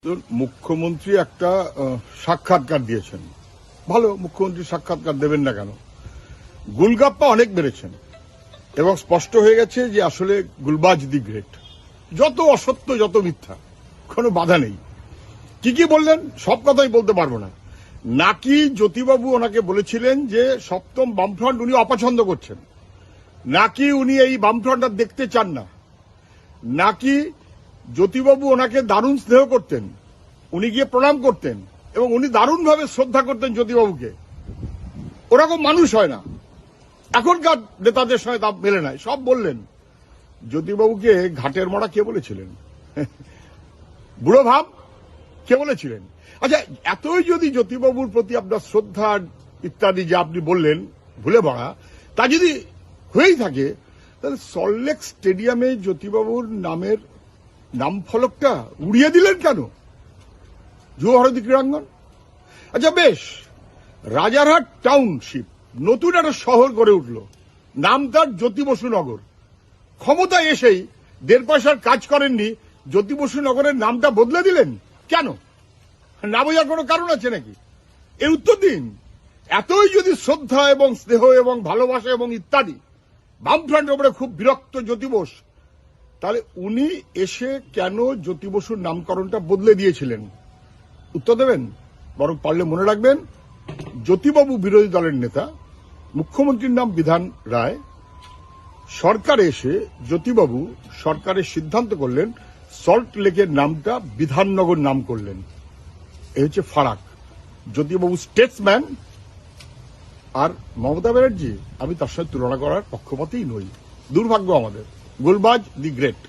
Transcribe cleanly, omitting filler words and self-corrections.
মুখ্যমন্ত্রী একটা সাক্ষাৎকার দিয়েছেন। ভালো, মুখ্যমন্ত্রী সাক্ষাৎকার দেবেন না কেন? গুলগাপ্পা অনেক বেড়েছেন এবং স্পষ্ট হয়ে গেছে যে আসলে গুলবাজ দি গ্রেট। যত অসত্য, যত মিথ্যা, কোনো বাধা নেই। কি বললেন সব কথাই বলতে পারবো না। নাকি জ্যোতিবাবু ওনাকে বলেছিলেন যে সপ্তম বামফ্রন্ট উনি অপছন্দ করছেন, নাকি উনি এই বামফ্রন্টটা দেখতে চান না, নাকি জ্যোতিবাবু ওনাকে দারুণ স্নেহ করতেন, উনি গিয়ে প্রণাম করতেন এবং উনি দারুণভাবে শ্রদ্ধা করতেন জ্যোতিবাবুকে। ওরকম মানুষ হয় না, এখনকার নেতাদের সঙ্গে তা মেলে নাই। সব বললেন। জ্যোতিবাবুকে ঘাটের মরা কে বলেছিলেন? বুড়ো ভাব কে বলেছিলেন? আচ্ছা, এতই যদি জ্যোতিবাবুর প্রতি আপনার শ্রদ্ধা ইত্যাদি যে আপনি বললেন ভুলে পড়া, তা যদি হয়েই থাকে, তাহলে সল্টলেক স্টেডিয়ামে জ্যোতিবাবুর নামের নাম ফলকটা উড়িয়ে দিলেন কেন? যুব ভারতী ক্রীড়াঙ্গন। আচ্ছা বেশ, রাজারহাট টাউনশিপ নতুন একটা শহর গড়ে উঠল, নাম তার জ্যোতি বসু নগর। ক্ষমতায় এসেই 1.5 পয়সার কাজ করেননি, জ্যোতি বসু নগরের নামটা বদলে দিলেন কেন? না বোঝার কোনো কারণ আছে নাকি? এর উত্তর দিন। এতই যদি শ্রদ্ধা এবং স্নেহ এবং ভালোবাসা এবং ইত্যাদি, বামফ্রন্টের উপরে খুব বিরক্ত জ্যোতি বোস, তাহলে উনি এসে কেন জ্যোতি বসুর নামকরণটা বদলে দিয়েছিলেন? উত্তর দেবেন? বরং পারলে মনে রাখবেন, জ্যোতিবাবু বিরোধী দলের নেতা, মুখ্যমন্ত্রীর নাম বিধান রায়। সরকারে এসে জ্যোতিবাবু সরকারের সিদ্ধান্ত করলেন সল্ট লেকের নামটা বিধাননগর নাম করলেন। এই হচ্ছে ফারাক। জ্যোতিবাবু স্টেটসম্যান, আর মমতা ব্যানার্জি আমি তার সাথে তুলনা করার পক্ষপাতেই নই। দুর্ভাগ্য আমাদের। গুলবাজ দি গ্রেট।